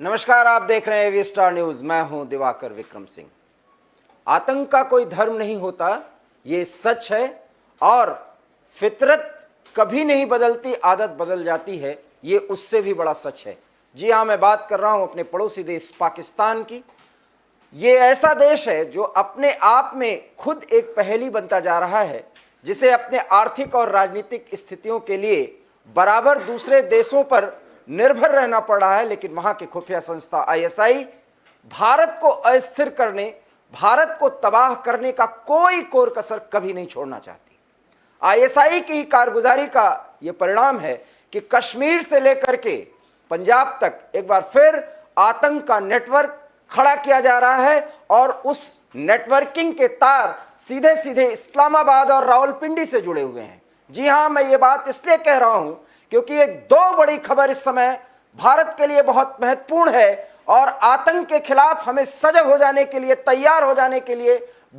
नमस्कार, आप देख रहे हैं वी स्टार न्यूज। मैं हूं दिवाकर विक्रम सिंह। आतंक का कोई धर्म नहीं होता, ये सच है। और फितरत कभी नहीं बदलती, आदत बदल जाती है, ये उससे भी बड़ा सच है। जी हाँ, मैं बात कर रहा हूं अपने पड़ोसी देश पाकिस्तान की। ये ऐसा देश है जो अपने आप में खुद एक पहेली बनता जा रहा है, जिसे अपने आर्थिक और राजनीतिक स्थितियों के लिए बराबर दूसरे देशों पर निर्भर रहना पड़ रहा है। लेकिन वहां की खुफिया संस्था आईएसआई भारत को अस्थिर करने, भारत को तबाह करने का कोई कोर कसर कभी नहीं छोड़ना चाहती। आईएसआई की कारगुजारी का यह परिणाम है कि कश्मीर से लेकर के पंजाब तक एक बार फिर आतंक का नेटवर्क खड़ा किया जा रहा है और उस नेटवर्किंग के तार सीधे सीधे इस्लामाबाद और रावलपिंडी से जुड़े हुए हैं। जी हां, मैं ये बात इसलिए कह रहा हूं क्योंकि ये दो बड़ी खबर इस समय भारत के लिए बहुत महत्वपूर्ण है और आतंक के खिलाफ हमें सजग हो जाने के लिए, तैयार हो जाने के लिए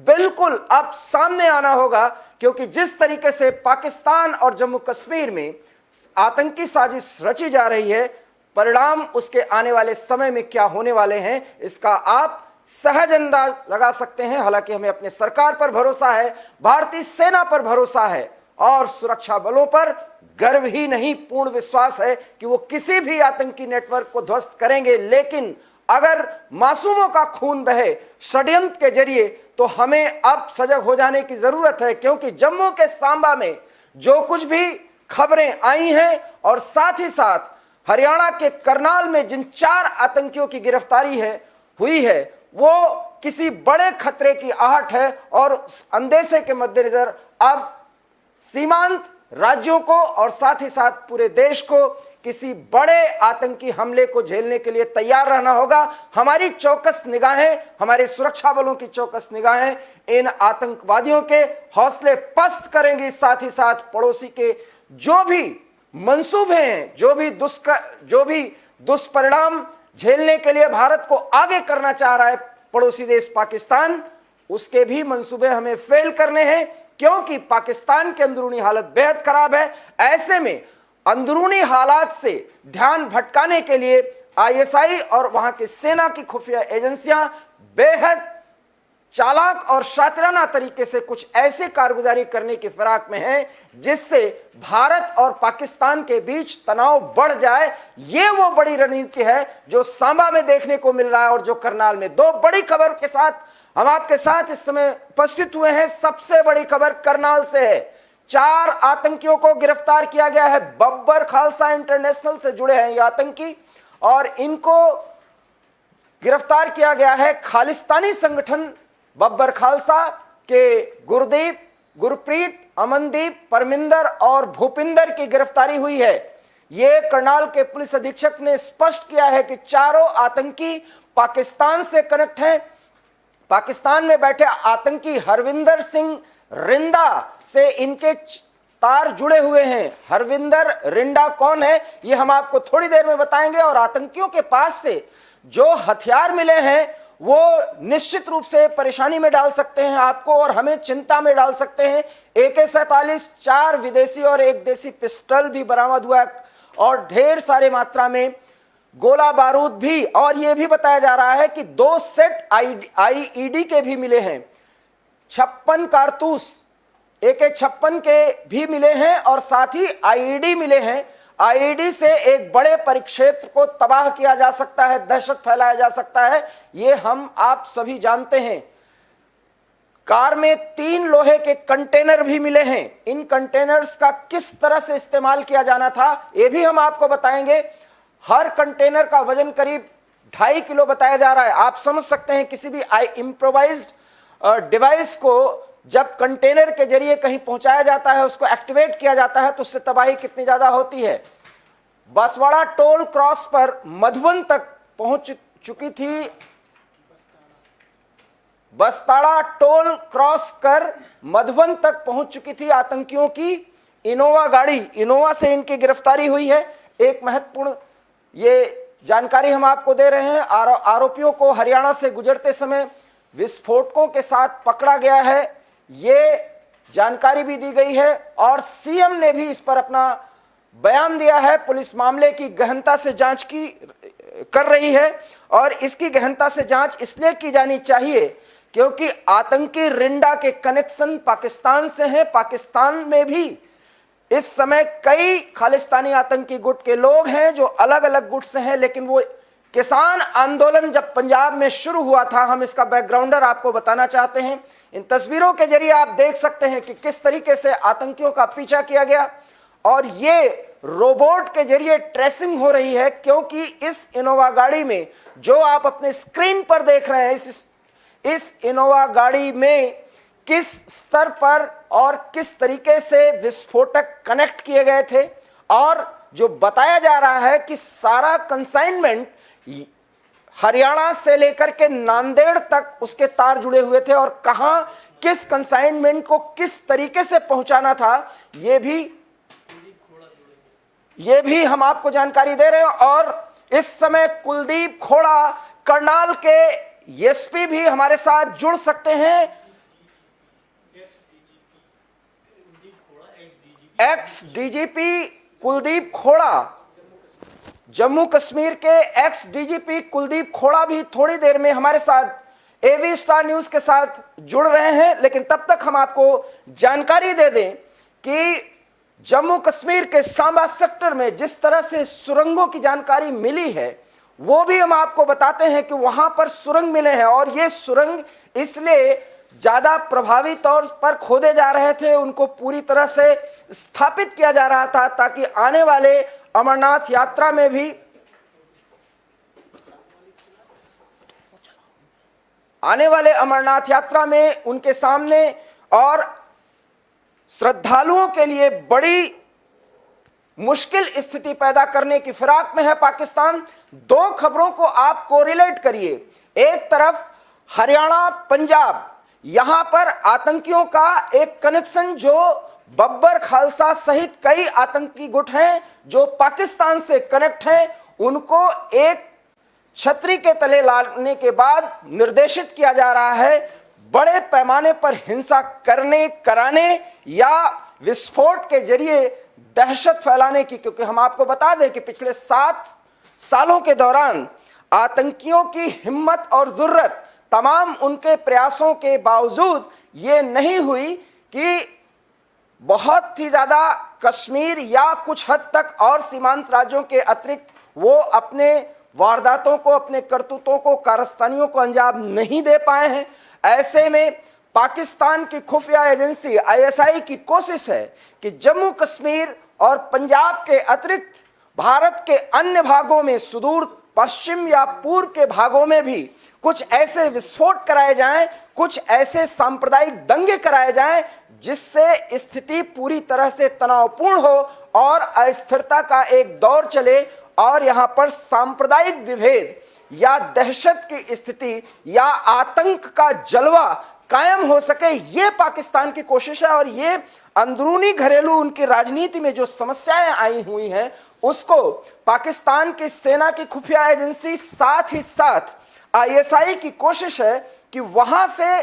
बिल्कुल अब सामने आना होगा। क्योंकि जिस तरीके से पाकिस्तान और जम्मू कश्मीर में आतंकी साजिश रची जा रही है, परिणाम उसके आने वाले समय में क्या होने वाले हैं, इसका आप सहज अंदाज लगा सकते हैं। हालांकि हमें अपने सरकार पर भरोसा है, भारतीय सेना पर भरोसा है और सुरक्षा बलों पर गर्व ही नहीं, पूर्ण विश्वास है कि वो किसी भी आतंकी नेटवर्क को ध्वस्त करेंगे। लेकिन अगर मासूमों का खून बहे षड्यंत्र के जरिए, तो हमें अब सजग हो जाने की जरूरत है। क्योंकि जम्मू के सांबा में जो कुछ भी खबरें आई हैं और साथ ही साथ हरियाणा के करनाल में जिन 4 आतंकियों की गिरफ्तारी हुई है, वो किसी बड़े खतरे की आहट है। और उस अंदेशे के मद्देनजर अब सीमांत राज्यों को और साथ ही साथ पूरे देश को किसी बड़े आतंकी हमले को झेलने के लिए तैयार रहना होगा। हमारी चौकस निगाहें, हमारे सुरक्षा बलों की चौकस निगाहें इन आतंकवादियों के हौसले पस्त करेंगी। साथ ही साथ पड़ोसी के जो भी मंसूबे हैं, जो भी दुष्परिणाम झेलने के लिए भारत को आगे करना चाह रहा है पड़ोसी देश पाकिस्तान, उसके भी मंसूबे हमें फेल करने हैं। क्योंकि पाकिस्तान की अंदरूनी हालत बेहद खराब है। ऐसे में अंदरूनी हालात से ध्यान भटकाने के लिए आईएसआई और वहां की सेना की खुफिया एजेंसियां बेहद चालाक और शातिराना तरीके से कुछ ऐसे कारगुजारी करने की फिराक में हैं जिससे भारत और पाकिस्तान के बीच तनाव बढ़ जाए। ये वो बड़ी रणनीति है जो सांबा में देखने को मिल रहा है और जो करनाल में। दो बड़ी खबर के साथ हम आपके साथ इस समय उपस्थित हुए हैं। सबसे बड़ी खबर करनाल से है। 4 आतंकियों को गिरफ्तार किया गया है। बब्बर खालसा इंटरनेशनल से जुड़े हैं ये आतंकी और इनको गिरफ्तार किया गया है। खालिस्तानी संगठन बब्बर खालसा के गुरदीप, गुरप्रीत, अमनदीप, परमिंदर और भूपिंदर की गिरफ्तारी हुई है। ये करनाल के पुलिस अधीक्षक ने स्पष्ट किया है कि चारों आतंकी पाकिस्तान से कनेक्ट हैं। पाकिस्तान में बैठे आतंकी हरविंदर सिंह रिंदा से इनके तार जुड़े हुए हैं। हरविंदर रिंदा कौन है, ये हम आपको थोड़ी देर में बताएंगे। और आतंकियों के पास से जो हथियार मिले हैं वो निश्चित रूप से परेशानी में डाल सकते हैं आपको और हमें चिंता में डाल सकते हैं। AK-47, 4 विदेशी और 1 देसी पिस्टल भी बरामद हुआ है और ढेर सारे मात्रा में गोला बारूद भी। और यह भी बताया जा रहा है कि 2 सेट IED के भी मिले हैं। 56 कारतूस AK-56 के भी मिले हैं और साथ ही IED मिले हैं। IED से एक बड़े परिक्षेत्र को तबाह किया जा सकता है, दहशत फैलाया जा सकता है, ये हम आप सभी जानते हैं। कार में 3 लोहे के कंटेनर भी मिले हैं। इन कंटेनर्स का किस तरह से इस्तेमाल किया जाना था ये भी हम आपको बताएंगे। हर कंटेनर का वजन करीब 2.5 किलो बताया जा रहा है। आप समझ सकते हैं किसी भी इम्प्रोवाइज्ड डिवाइस को जब कंटेनर के जरिए कहीं पहुंचाया जाता है, उसको एक्टिवेट किया जाता है, तो उससे तबाही कितनी ज्यादा होती है। बसवाड़ा टोल क्रॉस पर मधुबन तक पहुंच चुकी थी। बसताड़ा टोल क्रॉस कर मधुबन तक पहुंच चुकी थी आतंकियों की इनोवा गाड़ी। इनोवा से इनकी गिरफ्तारी हुई है। एक महत्वपूर्ण ये जानकारी हम आपको दे रहे हैं। आरोपियों को हरियाणा से गुजरते समय विस्फोटकों के साथ पकड़ा गया है, ये जानकारी भी दी गई है और सीएम ने भी इस पर अपना बयान दिया है। पुलिस मामले की गहनता से जांच कर रही है और इसकी गहनता से जांच इसलिए की जानी चाहिए क्योंकि आतंकी रिंडा के कनेक्शन पाकिस्तान से हैं। पाकिस्तान में भी इस समय कई खालिस्तानी आतंकी गुट के लोग हैं जो अलग अलग गुट से हैं, लेकिन वो किसान आंदोलन जब पंजाब में शुरू हुआ था, हम इसका बैकग्राउंडर आपको बताना चाहते हैं। इन तस्वीरों के जरिए आप देख सकते हैं कि किस तरीके से आतंकियों का पीछा किया गया और ये रोबोट के जरिए ट्रेसिंग हो रही है, क्योंकि इस इनोवा गाड़ी में जो आप अपने स्क्रीन पर देख रहे हैं, इस इनोवा गाड़ी में किस स्तर पर और किस तरीके से विस्फोटक कनेक्ट किए गए थे और जो बताया जा रहा है कि सारा कंसाइनमेंट हरियाणा से लेकर के नांदेड़ तक उसके तार जुड़े हुए थे और कहां किस कंसाइनमेंट को किस तरीके से पहुंचाना था, ये भी हम आपको जानकारी दे रहे हैं। और इस समय कुलदीप खोड़ा करनाल के एसपी भी हमारे साथ जुड़ सकते हैं। एक्स डीजीपी कुलदीप खोड़ा, जम्मू कश्मीर के एक्स डीजीपी कुलदीप खोड़ा भी थोड़ी देर में हमारे साथ एवी स्टार न्यूज के साथ जुड़ रहे हैं। लेकिन तब तक हम आपको जानकारी दे दें कि जम्मू कश्मीर के सांबा सेक्टर में जिस तरह से सुरंगों की जानकारी मिली है, वो भी हम आपको बताते हैं कि वहां पर सुरंग मिले हैं और ये सुरंग इसलिए ज्यादा प्रभावी तौर पर खोदे जा रहे थे, उनको पूरी तरह से स्थापित किया जा रहा था ताकि आने वाले अमरनाथ यात्रा में भी उनके सामने और श्रद्धालुओं के लिए बड़ी मुश्किल स्थिति पैदा करने की फिराक में है पाकिस्तान। दो खबरों को आप कोरिलेट करिए। एक तरफ हरियाणा पंजाब, यहां पर आतंकियों का एक कनेक्शन जो बब्बर खालसा सहित कई आतंकी गुट हैं जो पाकिस्तान से कनेक्ट हैं, उनको एक छतरी के तले लाने के बाद निर्देशित किया जा रहा है बड़े पैमाने पर हिंसा कराने या विस्फोट के जरिए दहशत फैलाने की। क्योंकि हम आपको बता दें कि पिछले 7 सालों के दौरान आतंकियों की हिम्मत और जुर्रत तमाम उनके प्रयासों के बावजूद ये नहीं हुई कि बहुत ही ज्यादा कश्मीर या कुछ हद तक और सीमांत राज्यों के अतिरिक्त वो अपने वारदातों को, अपने करतूतों को, कारस्तानियों को अंजाम नहीं दे पाए हैं। ऐसे में पाकिस्तान की खुफिया एजेंसी आईएसआई की कोशिश है कि जम्मू कश्मीर और पंजाब के अतिरिक्त भारत के अन्य भागों में, सुदूर पश्चिम या पूर्व के भागों में भी कुछ ऐसे विस्फोट कराए जाएं, कुछ ऐसे सांप्रदायिक दंगे कराए जाएं जिससे स्थिति पूरी तरह से तनावपूर्ण हो और अस्थिरता का एक दौर चले और यहां पर सांप्रदायिक विभेद या दहशत की स्थिति या आतंक का जलवा कायम हो सके। ये पाकिस्तान की कोशिश है और ये अंदरूनी घरेलू उनकी राजनीति में जो समस्याएं आई हुई हैं उसको पाकिस्तान की सेना की खुफिया एजेंसी, साथ ही साथ आईएसआई की कोशिश है कि वहां से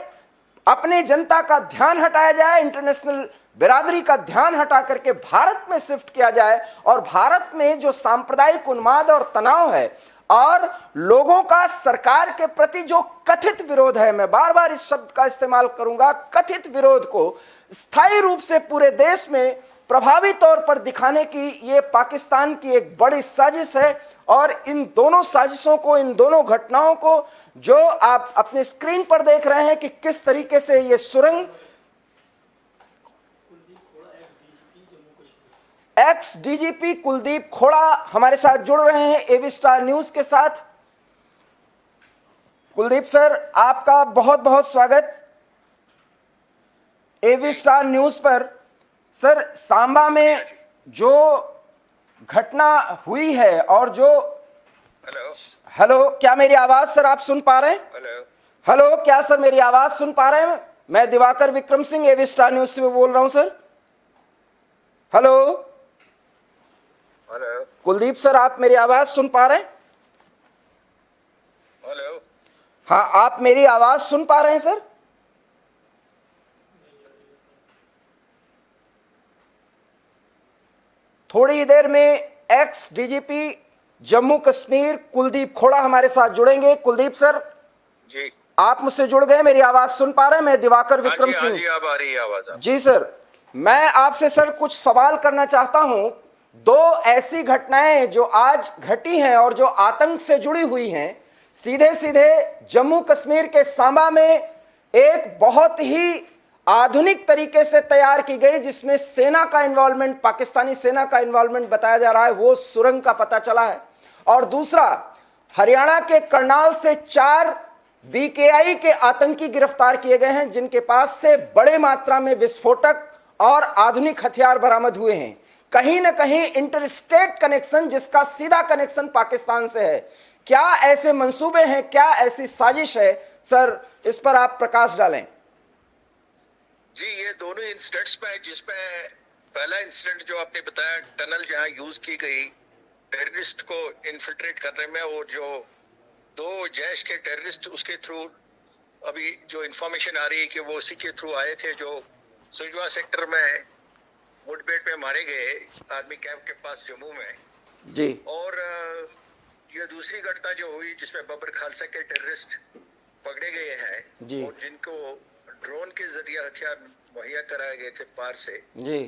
अपने जनता का ध्यान हटाया जाए, इंटरनेशनल बिरादरी का ध्यान हटा करके भारत में शिफ्ट किया जाए और भारत में जो सांप्रदायिक उन्माद और तनाव है और लोगों का सरकार के प्रति जो कथित विरोध है, मैं बार बार इस शब्द का इस्तेमाल करूंगा, कथित विरोध को स्थायी रूप से पूरे देश में प्रभावी तौर पर दिखाने की ये पाकिस्तान की एक बड़ी साजिश है। और इन दोनों साजिशों को, इन दोनों घटनाओं को जो आप अपने स्क्रीन पर देख रहे हैं कि किस तरीके से ये सुरंग, एक्स डीजीपी कुलदीप खोड़ा हमारे साथ जुड़ रहे हैं एवी स्टार न्यूज के साथ। कुलदीप सर, आपका बहुत बहुत स्वागत एवी स्टार न्यूज पर। सर, सांबा में जो घटना हुई है और जो हेलो, क्या मेरी आवाज सर आप सुन पा रहे हैं? हेलो, क्या सर मेरी आवाज सुन पा रहे हैं? मैं दिवाकर विक्रम सिंह एवी स्टार न्यूज से बोल रहा हूं sir. Hello hello Kuldeep sir, आप मेरी आवाज सुन पा रहे हैं? हेलो, हाँ, आप मेरी आवाज सुन पा रहे हैं सर? थोड़ी देर में एक्स डीजीपी जम्मू कश्मीर कुलदीप खोड़ा हमारे साथ जुड़ेंगे। कुलदीप सर जी, आप मुझसे जुड़ गए, मेरी आवाज सुन पा रहे हैं? मैं दिवाकर विक्रम हाँ सिंह। जी, अब आ रही है आवाज आप। जी सर, मैं आपसे सर कुछ सवाल करना चाहता हूं। दो ऐसी घटनाएं जो आज घटी हैं और जो आतंक से जुड़ी हुई हैं, सीधे सीधे जम्मू कश्मीर के सांबा में एक बहुत ही आधुनिक तरीके से तैयार की गई, जिसमें सेना का इन्वॉल्वमेंट, पाकिस्तानी सेना का इन्वॉल्वमेंट बताया जा रहा है, वो सुरंग का पता चला है। और दूसरा, हरियाणा के करनाल से 4 बीकेआई के आतंकी गिरफ्तार किए गए हैं, जिनके पास से बड़े मात्रा में विस्फोटक और आधुनिक हथियार बरामद हुए हैं। कहीं ना कहीं इंटरस्टेट कनेक्शन, जिसका सीधा कनेक्शन पाकिस्तान से है। क्या ऐसे मंसूबे हैं, क्या ऐसी साजिश है सर? इस पर आप प्रकाश डालें। जी, ये दोनों इंसिडेंट्स पे, जिसमें पहला इंसिडेंट जो आपने बताया, टनल जहां यूज की गई टेररिस्ट को इन्फिल्ट्रेट करने में, और जो 2 जैश के टेररिस्ट उसके थ्रू, अभी जो इंफॉर्मेशन आ रही है कि वो उसी के थ्रू आए थे, जो सुजवा सेक्टर में मुठभेड़ में मारे गए आर्मी कैंप के पास जम्मू में। जी। और ये दूसरी घटना जो हुई जिसमें बबर खालसा के टेररिस्ट पकड़े गए हैं जी। और जिनको ड्रोन के जरिए हथियार मुहैया कराए गए थे पार से। जी।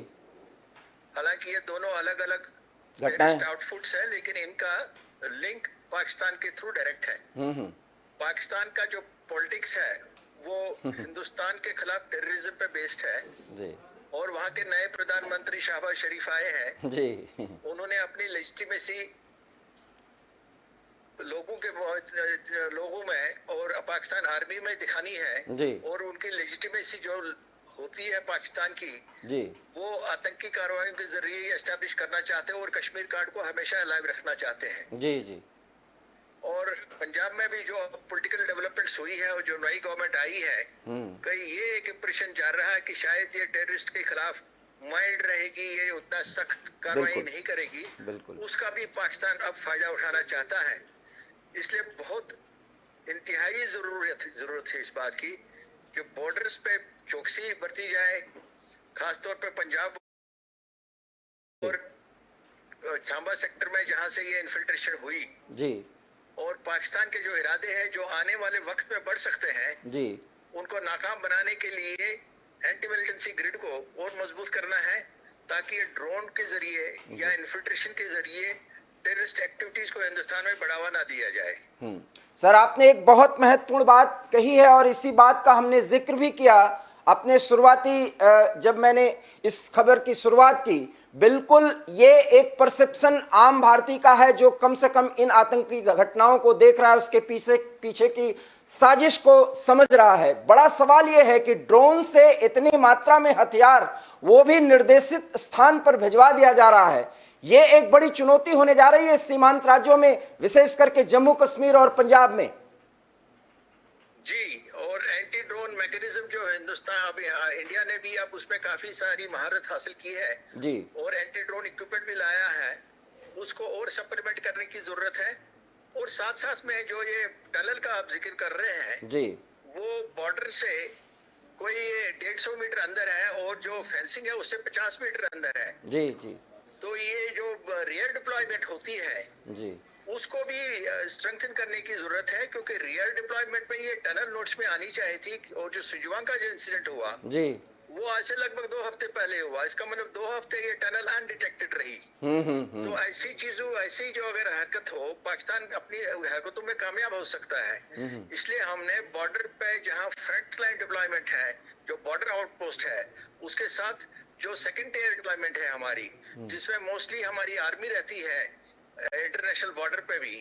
हालांकि ये दोनों अलग अलग घटनाएं आउटफुट्स है, लेकिन इनका लिंक पाकिस्तान के थ्रू डायरेक्ट है। पाकिस्तान का जो पॉलिटिक्स है वो हिंदुस्तान के खिलाफ टेररिज्म पे बेस्ड है। जी। और वहाँ के नए प्रधानमंत्री शहबाज शरीफ आए हैं जी। उन्होंने अपनी लेजिटिमेसी लोगों में और पाकिस्तान आर्मी में दिखानी है जी। और उनकी लेजिटिमेसी जो होती है पाकिस्तान की, जी। वो आतंकी कार्रवाइयों के जरिए एस्टैब्लिश करना चाहते हैं और कश्मीर कार्ड को हमेशा अलाइव रखना चाहते हैं। जी। जी। और पंजाब में भी जो पॉलिटिकल डेवलपमेंट्स हुई है और जो नई गवर्नमेंट आई है, कहीं ये एक इंप्रेशन जा रहा है कि शायद ये टेररिस्ट के खिलाफ माइल्ड रहेगी, ये उतना सख्त कार्रवाई नहीं करेगी। बिल्कुल। उसका भी पाकिस्तान अब फायदा उठाना चाहता है। इसलिए बहुत इंतहाई जरूरत है इस बात की कि बॉर्डर्स पे चौकसी बरती जाए, खासतौर पे पंजाब और सांबा सेक्टर में जहां से ये इन्फिल्ट्रेशन हुई। जी। और पाकिस्तान के जो इरादे हैं जो आने वाले वक्त में बढ़ सकते हैं, जी। उनको नाकाम बनाने के लिए एंटी मिलिटेंसी ग्रिड को और मजबूत करना है, ताकि ड्रोन के जरिए या इन्फिल्ट्रेशन के जरिए टेररिस्ट एक्टिविटीज को हिंदुस्तान में बढ़ावा ना दिया जाए। सर, आपने एक बहुत महत्वपूर्ण बात कही है और इसी बात का हमने जिक्र भी किया अपने शुरुआती, जब मैंने इस खबर की शुरुआत की। बिल्कुल ये एक परसेप्शन आम भारतीय का है जो कम से कम इन आतंकी घटनाओं को देख रहा है, उसके पीछे की साजिश को समझ रहा है। बड़ा सवाल यह है कि ड्रोन से इतनी मात्रा में हथियार, वो भी निर्देशित स्थान पर भिजवा दिया जा रहा है। ये एक बड़ी चुनौती होने जा रही है सीमांत राज्यों में, विशेष करके जम्मू कश्मीर और पंजाब में। जी, और एंटी ड्रोन मैकेनिज्म जो हिंदुस्तान, अब इंडिया ने भी अब उसमें काफी सारी महारत हासिल की है जी। और एंटी ड्रोन इक्विपमेंट भी लाया है, उसको और सप्लीमेंट करने की जरूरत है। और साथ साथ में जो ये टनल का आप जिक्र कर रहे हैं जी, वो बॉर्डर से कोई 150 मीटर अंदर है और जो फेंसिंग है उससे 50 मीटर अंदर है। जी। जी। तो ये जो रियल डिप्लॉयमेंट होती है जी, उसको भी स्ट्रेंथन करने की जरूरत है, क्योंकि रियल डिप्लॉयमेंट में ये टनल नोट्स में आनी चाहिए थी। और जो सुजवा का जो इंसिडेंट हुआ जी, वो आज से लगभग 2 हफ्ते पहले हुआ। इसका मतलब 2 हफ्ते ये टनल अनडिटेक्टेड रही। तो ऐसी चीजों, ऐसी जो अगर हरकत हो, पाकिस्तान अपनी हरकतों में कामयाब हो सकता है। इसलिए हमने बॉर्डर पे जहां फ्रंट लाइन डिप्लॉयमेंट है, जो बॉर्डर आउटपोस्ट है, उसके साथ जो सेकंड टियर डिप्लॉयमेंट है हमारी, जिसमें मोस्टली हमारी आर्मी रहती है इंटरनेशनल बॉर्डर पे भी,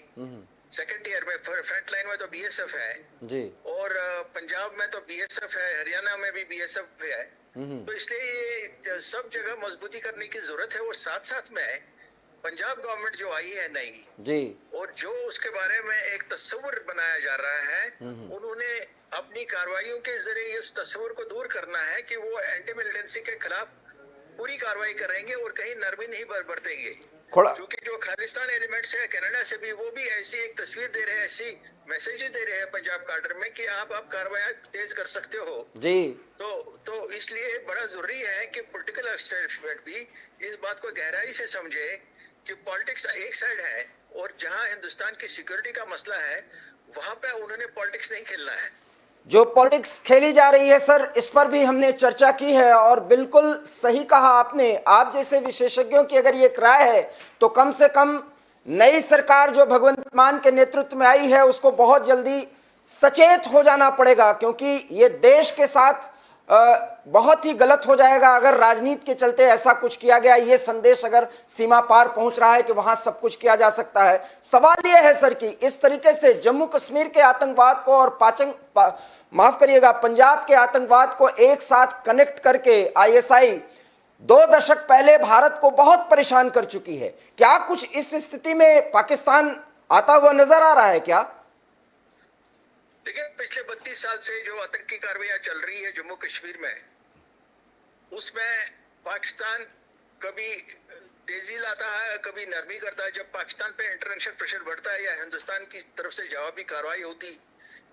सेकंड टियर में फ्रंट लाइन में तो बीएसएफ है जी, और पंजाब में तो बीएसएफ है, हरियाणा में भी बीएसएफ है। तो इसलिए ये सब जगह मजबूती करने की जरूरत है। और साथ साथ में पंजाब गवर्नमेंट जो आई है नई जी, और जो उसके बारे में एक तस्वीर बनाया जा रहा है, उन्होंने अपनी कार्रवाइयों के जरिए उस तस्वीर को दूर करना है कि वो एंटी मिलिटेंसी के खिलाफ पूरी कार्रवाई करेंगे और कहीं नरमी नहीं बरतेंगे। क्योंकि जो खालिस्तान एलिमेंट्स है कनाडा से भी, वो भी ऐसी एक तस्वीर दे रहे हैं, ऐसी मैसेज दे रहे हैं पंजाब कार्डर में कि आप कार्रवाई तेज कर सकते हो जी। तो इसलिए बड़ा जरूरी है कि पॉलिटिकल एस्टेब्लिशमेंट भी इस बात को गहराई से समझे कि पॉलिटिक्स एक साइड है और जहां हिंदुस्तान की सिक्योरिटी का मसला है वहां पे उन्होंने पॉलिटिक्स नहीं खेलना है। जो पॉलिटिक्स खेली जा रही है सर, इस पर भी हमने चर्चा की है और बिल्कुल सही कहा आपने। आप जैसे विशेषज्ञों की अगर ये राय है तो कम से कम नई सरकार जो भगवंत मान के नेतृत्व में आई है उसको बहुत जल्दी सचेत हो जाना पड़ेगा, क्योंकि ये देश के साथ बहुत ही गलत हो जाएगा अगर राजनीति के चलते ऐसा कुछ किया गया। ये संदेश अगर सीमा पार पहुंच रहा है कि वहां सब कुछ किया जा सकता है। सवाल यह है सर कि इस तरीके से जम्मू कश्मीर के आतंकवाद को और माफ करिएगा पंजाब के आतंकवाद को एक साथ कनेक्ट करके आईएसआई 2 दशक पहले भारत को बहुत परेशान कर चुकी है। क्या कुछ इस स्थिति में पाकिस्तान आता हुआ नजर आ रहा है क्या? देखिए, पिछले 32 साल से जो आतंकी कार्रवाइयां चल रही है जम्मू कश्मीर में, उसमें पाकिस्तान कभी तेजी लाता है, कभी नरमी करता है। जब पाकिस्तान पे इंटरनेशनल प्रेशर बढ़ता है या हिंदुस्तान की तरफ से जवाबी कार्रवाई होती,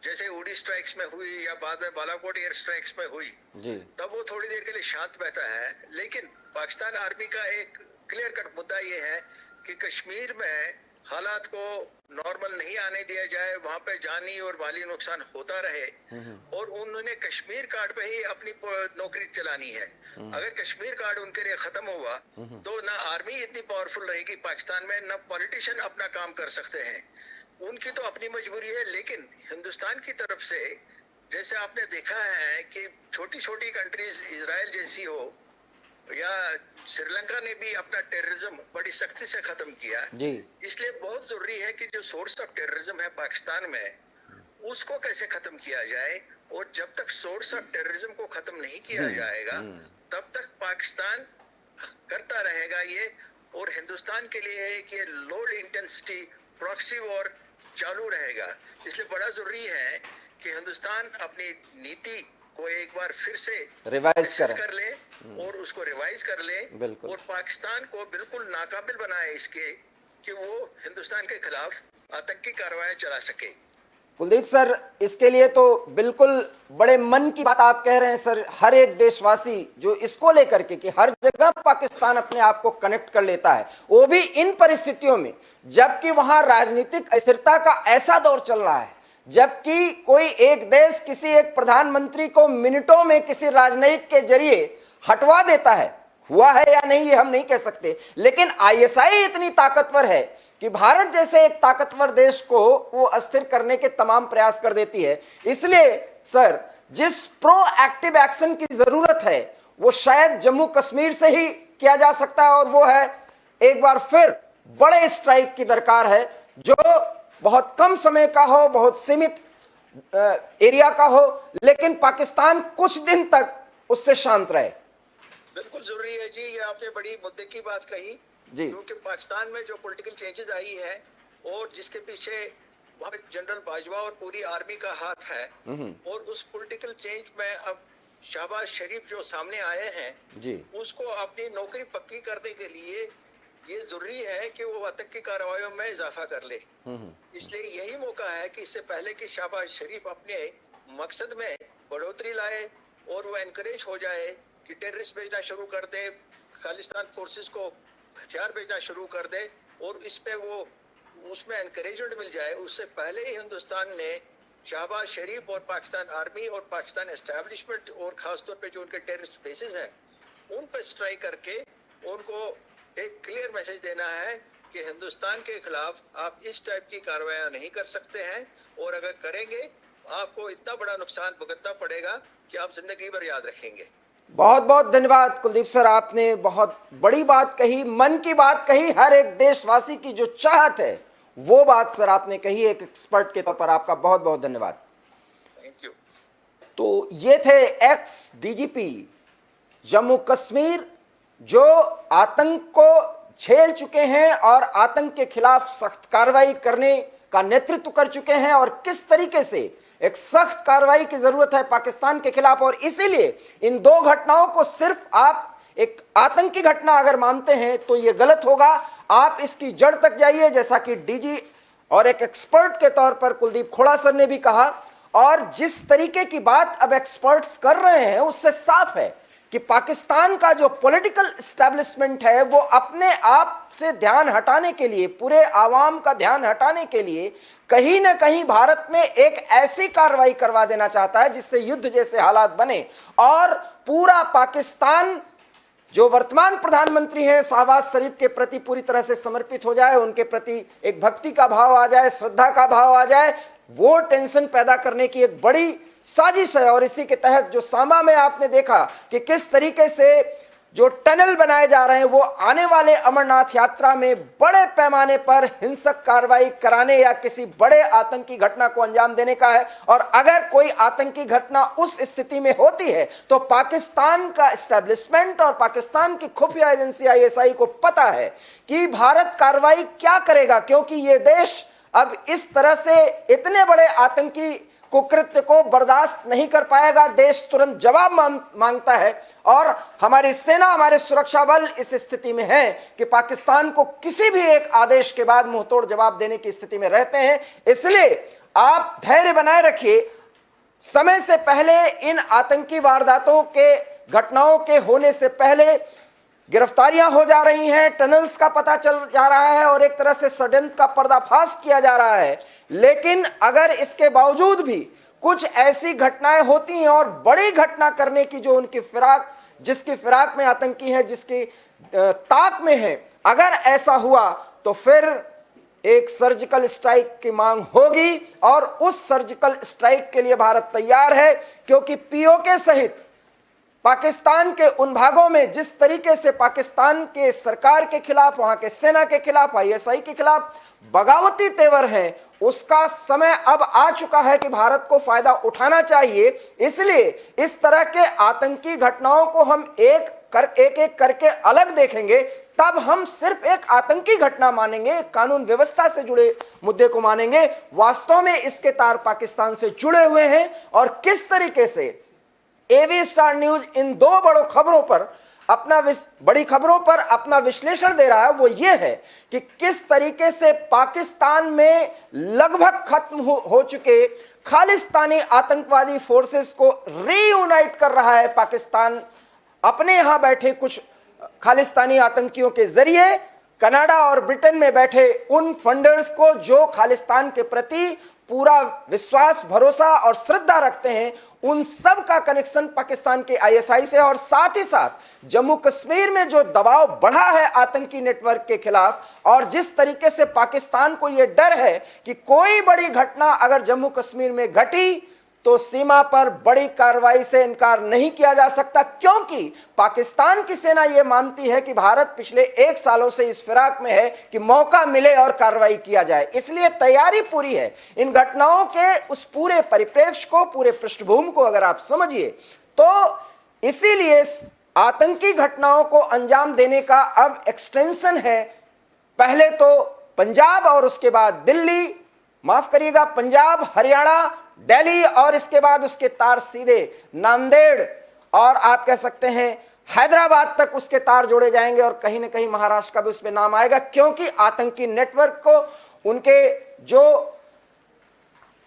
जैसे उड़ी स्ट्राइक्स में हुई या बाद में बालाकोट एयर स्ट्राइक्स में हुई जी, तब वो थोड़ी देर के लिए शांत बैठा है। लेकिन पाकिस्तान आर्मी का एक क्लियर कट मुद्दा ये है कि कश्मीर में हालात को नॉर्मल नहीं आने दिया जाए, वहां पे जानी और माली नुकसान होता रहे, और उन्होंने कश्मीर कार्ड पे ही अपनी नौकरी चलानी है। अगर कश्मीर कार्ड उनके लिए खत्म हुआ तो ना आर्मी इतनी पावरफुल रहेगी पाकिस्तान में, ना पॉलिटिशियन अपना काम कर सकते हैं। उनकी तो अपनी मजबूरी है, लेकिन हिंदुस्तान की तरफ से जैसे आपने देखा है कि छोटी छोटी कंट्रीज इजराइल जैसी हो या श्रीलंका ने भी अपना टेररिज्म बड़ी सख्ती से खत्म किया जी। इसलिए बहुत जरूरी है कि जो सोर्स ऑफ टेररिज्म है पाकिस्तान में, उसको कैसे खत्म किया जाए, और जब तक सोर्स ऑफ टेररिज्म को खत्म नहीं किया जाएगा तब तक पाकिस्तान करता रहेगा ये। और हिंदुस्तान के लिए है कि लो इंटेंसिटी प्रॉक्सी वॉर चालू रहेगा। इसलिए बड़ा जरूरी है कि हिंदुस्तान अपनी नीति को एक बार फिर से रिवाइज कर ले और उसको रिवाइज कर ले, और पाकिस्तान को बिल्कुल नाकाबिल बनाए इसके कि वो हिंदुस्तान के खिलाफ आतंकी कार्रवाई चला सके। कुलदीप सर, इसके लिए तो बिल्कुल बड़े मन की बात आप कह रहे हैं सर। हर एक देशवासी जो इसको लेकर के कि हर जगह पाकिस्तान अपने आप को कनेक्ट कर लेता है, वो भी इन परिस्थितियों में जबकि वहां राजनीतिक अस्थिरता का ऐसा दौर चल रहा है, जबकि कोई एक देश किसी एक प्रधानमंत्री को मिनटों में किसी राजनयिक के जरिए हटवा देता है। हुआ है या नहीं ये हम नहीं कह सकते, लेकिन आईएसआई इतनी ताकतवर है कि भारत जैसे एक ताकतवर देश को वो अस्थिर करने के तमाम प्रयास कर देती है। इसलिए सर, जिस प्रोएक्टिव एक्शन की जरूरत है वो शायद जम्मू कश्मीर से ही किया जा सकता है, और वो है एक बार फिर बड़े स्ट्राइक की दरकार है, जो बहुत कम समय का हो, बहुत सीमित एरिया का हो, लेकिन पाकिस्तान कुछ दिन तक उससे शांत रहे। बिल्कुल जरूरी है जी, ये आपने बड़ी मुद्दे की बात कही जी, क्योंकि पाकिस्तान में जो पॉलिटिकल चेंजेस आई है और जिसके पीछे वहां पे जनरल बाजवा और पूरी आर्मी का हाथ है, और उस पॉलिटिकल चेंज में अब शहबाज शरीफ जो सामने आए हैं जी, उसको अपनी नौकरी पक्की करने के लिए ये जरूरी है कि वो आतंकी कार्रवाइयों में इजाफा कर ले। इसलिए यही मौका है कि इससे पहले कि शहबाज शरीफ अपने मकसद में बढ़ोतरी लाए और वो एनकरेज हो जाए कि टेररिस्ट भेजना शुरू कर दे, खालिस्तान फोर्सेस को हथियार भेजना शुरू कर दे, और इस पे वो उसमें एनकरेजमेंट मिल जाए, उससे पहले ही हिंदुस्तान ने शहबाज शरीफ और पाकिस्तान आर्मी और पाकिस्तान एस्टेब्लिशमेंट और खासतौर पे जो उनके टेररिस्ट बेसेस हैं उन पर स्ट्राइक करके उनको एक क्लियर मैसेज देना है कि हिंदुस्तान के खिलाफ आप इस टाइप की कार्रवाई नहीं कर सकते हैं, और अगर करेंगे आपको इतना बड़ा नुकसान भुगतना पड़ेगा कि आप जिंदगी भर याद रखेंगे। बहुत बहुत धन्यवाद कुलदीप सर, आपने बहुत बड़ी बात कही, मन की बात कही, हर एक देशवासी की जो चाहत है वो बात सर आपने कही एक एक्सपर्ट के तौर पर। आपका बहुत बहुत धन्यवाद। Thank you. तो ये थे एक्स डीजीपी जम्मू कश्मीर, जो आतंक को झेल चुके हैं और आतंक के खिलाफ सख्त कार्रवाई करने का नेतृत्व कर चुके हैं, और किस तरीके से एक सख्त कार्रवाई की जरूरत है पाकिस्तान के खिलाफ। और इसीलिए इन दो घटनाओं को सिर्फ आप एक आतंकी घटना अगर मानते हैं तो यह गलत होगा। आप इसकी जड़ तक जाइए, जैसा कि डीजी और एक एक्सपर्ट के तौर पर कुलदीप खोड़ा सर ने भी कहा, और जिस तरीके की बात अब एक्सपर्ट्स कर रहे हैं उससे साफ है कि पाकिस्तान का जो पॉलिटिकल एस्टैब्लिशमेंट है वो अपने आप से ध्यान हटाने के लिए, पूरे आवाम का ध्यान हटाने के लिए कहीं ना कहीं भारत में एक ऐसी कार्रवाई करवा देना चाहता है जिससे युद्ध जैसे हालात बने और पूरा पाकिस्तान जो वर्तमान प्रधानमंत्री हैं शहबाज शरीफ के प्रति पूरी तरह से समर्पित हो जाए, उनके प्रति एक भक्ति का भाव आ जाए, श्रद्धा का भाव आ जाए। वो टेंशन पैदा करने की एक बड़ी साजिश है। और इसी के तहत जो सांबा में आपने देखा कि किस तरीके से जो टनल बनाए जा रहे हैं वो आने वाले अमरनाथ यात्रा में बड़े पैमाने पर हिंसक कार्रवाई कराने या किसी बड़े आतंकी घटना को अंजाम देने का है। और अगर कोई आतंकी घटना उस स्थिति में होती है तो पाकिस्तान का एस्टेब्लिशमेंट और पाकिस्तान की खुफिया एजेंसी आईएसआई को पता है कि भारत कार्रवाई क्या करेगा, क्योंकि ये देश अब इस तरह से इतने बड़े आतंकी कुकृत्य को बर्दाश्त नहीं कर पाएगा। देश तुरंत जवाब मांगता है और हमारी सेना, हमारे सुरक्षा बल इस स्थिति में है कि पाकिस्तान को किसी भी एक आदेश के बाद मुंहतोड़ जवाब देने की स्थिति में रहते हैं। इसलिए आप धैर्य बनाए रखिए। समय से पहले इन आतंकी वारदातों के घटनाओं के होने से पहले गिरफ्तारियां हो जा रही हैं, टनल्स का पता चल जा रहा है और एक तरह से षड्यंत्र का पर्दाफाश किया जा रहा है। लेकिन अगर इसके बावजूद भी कुछ ऐसी घटनाएं होती हैं और बड़ी घटना करने की जो उनकी फिराक, जिसकी फिराक में आतंकी है, जिसकी ताक में है, अगर ऐसा हुआ तो फिर एक सर्जिकल स्ट्राइक की मांग होगी। और उस सर्जिकल स्ट्राइक के लिए भारत तैयार है, क्योंकि पीओके सहित पाकिस्तान के उन भागों में जिस तरीके से पाकिस्तान के सरकार के खिलाफ, वहां के सेना के खिलाफ, आईएसआई के खिलाफ बगावती तेवर हैं, उसका समय अब आ चुका है कि भारत को फायदा उठाना चाहिए। इसलिए इस तरह के आतंकी घटनाओं को हम एक एक करके अलग देखेंगे, तब हम सिर्फ एक आतंकी घटना मानेंगे, कानून व्यवस्था से जुड़े मुद्दे को मानेंगे। वास्तव में इसके तार पाकिस्तान से जुड़े हुए हैं और किस तरीके से एवी स्टार न्यूज इन दो बड़ी खबरों पर अपना विश्लेषण दे रहा है, वो ये है कि किस तरीके से पाकिस्तान में लगभग खत्म हो चुके खालिस्तानी आतंकवादी फोर्सेस को रीयूनाइट कर रहा है पाकिस्तान अपने यहां बैठे कुछ खालिस्तानी आतंकियों के जरिए कनाडा और ब्रिटेन में बैठे उन फंडर्स को जो खालिस्तान के प्रति पूरा विश्वास, भरोसा और श्रद्धा रखते हैं, उन सब का कनेक्शन पाकिस्तान के आईएसआई से। और साथ ही साथ जम्मू कश्मीर में जो दबाव बढ़ा है आतंकी नेटवर्क के खिलाफ, और जिस तरीके से पाकिस्तान को यह डर है कि कोई बड़ी घटना अगर जम्मू कश्मीर में घटी तो सीमा पर बड़ी कार्रवाई से इनकार नहीं किया जा सकता, क्योंकि पाकिस्तान की सेना यह मानती है कि भारत पिछले 1 सालों से इस फिराक में है कि मौका मिले और कार्रवाई किया जाए। इसलिए तैयारी पूरी है। इन घटनाओं के उस पूरे परिप्रेक्ष्य को, पूरे पृष्ठभूमि को अगर आप समझिए तो इसीलिए आतंकी घटनाओं को अंजाम देने का अब एक्सटेंशन है। पहले तो पंजाब और उसके बाद दिल्ली, माफ करिएगा, पंजाब, हरियाणा, दिल्ली और इसके बाद उसके तार सीधे नांदेड़ और आप कह सकते हैं हैदराबाद तक उसके तार जोड़े जाएंगे और कहीं ना कहीं महाराष्ट्र का भी उसमें नाम आएगा, क्योंकि आतंकी नेटवर्क को उनके जो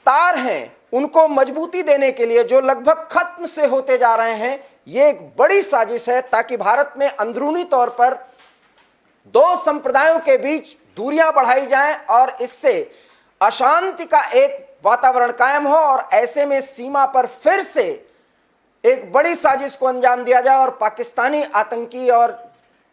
तार हैं उनको मजबूती देने के लिए जो लगभग खत्म से होते जा रहे हैं, ये एक बड़ी साजिश है ताकि भारत में अंदरूनी तौर पर दो संप्रदायों के बीच दूरियां बढ़ाई जाएं और इससे अशांति का एक वातावरण कायम हो और ऐसे में सीमा पर फिर से एक बड़ी साजिश को अंजाम दिया जाए और पाकिस्तानी आतंकी और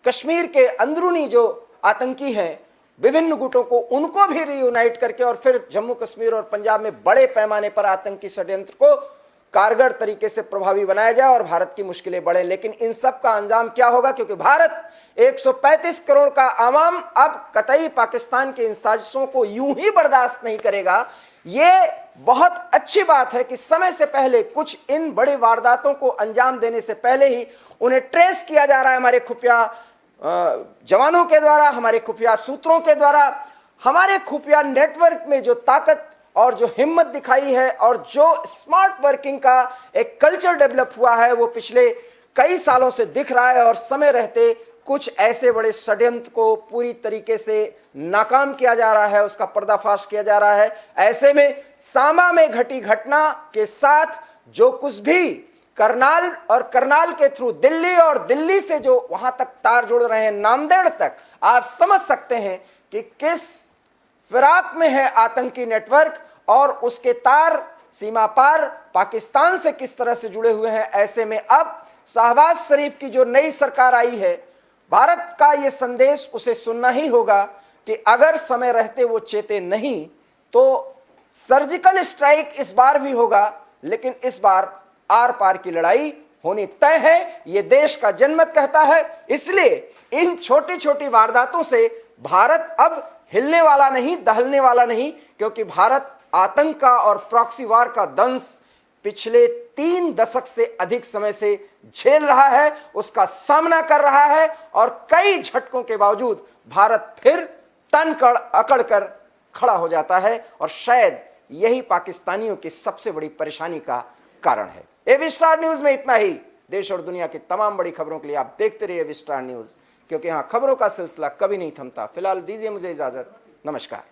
कश्मीर के अंदरूनी जो आतंकी हैं विभिन्न गुटों को, उनको भी रीयूनाइट करके और फिर जम्मू कश्मीर और पंजाब में बड़े पैमाने पर आतंकी षड्यंत्र को कारगर तरीके से प्रभावी बनाया जाए और भारत की मुश्किलें बढ़े। लेकिन इन सब का अंजाम क्या होगा, क्योंकि भारत 135 करोड़ का आवाम अब कतई पाकिस्तान की इन साजिशों को यूं ही बर्दाश्त नहीं करेगा। ये बहुत अच्छी बात है कि समय से पहले कुछ इन बड़ी वारदातों को अंजाम देने से पहले ही उन्हें ट्रेस किया जा रहा है हमारे खुफिया जवानों के द्वारा, हमारे खुफिया सूत्रों के द्वारा। हमारे खुफिया नेटवर्क में जो ताकत और जो हिम्मत दिखाई है और जो स्मार्ट वर्किंग का एक कल्चर डेवलप हुआ है वो पिछले कई सालों से दिख रहा है और समय रहते कुछ ऐसे बड़े षड्यंत्र को पूरी तरीके से नाकाम किया जा रहा है, उसका पर्दाफाश किया जा रहा है। ऐसे में सांबा में घटी घटना के साथ जो कुछ भी करनाल और करनाल के थ्रू दिल्ली और दिल्ली से जो वहां तक तार जोड़ रहे हैं नांदेड़ तक, आप समझ सकते हैं कि किस फिराक में है आतंकी नेटवर्क और उसके तार सीमा पार पाकिस्तान से किस तरह से जुड़े हुए हैं। ऐसे में अब शहबाज शरीफ की जो नई सरकार आई है, भारत का यह संदेश उसे सुनना ही होगा कि अगर समय रहते वो चेते नहीं तो सर्जिकल स्ट्राइक इस बार भी होगा, लेकिन इस बार आर पार की लड़ाई होनी तय है, यह देश का जनमत कहता है। इसलिए इन छोटी छोटी वारदातों से भारत अब हिलने वाला नहीं, दहलने वाला नहीं, क्योंकि भारत आतंक का और प्रॉक्सी वार का दंश पिछले 3 दशक से अधिक समय से झेल रहा है, उसका सामना कर रहा है और कई झटकों के बावजूद भारत फिर तनकर अकड़ कर खड़ा हो जाता है और शायद यही पाकिस्तानियों की सबसे बड़ी परेशानी का कारण है। एबी स्टार न्यूज में इतना ही। देश और दुनिया की तमाम बड़ी खबरों के लिए आप देखते रहिए एबी स्टार न्यूज, क्योंकि यहां खबरों का सिलसिला कभी नहीं थमता। फिलहाल दीजिए मुझे इजाजत, नमस्कार।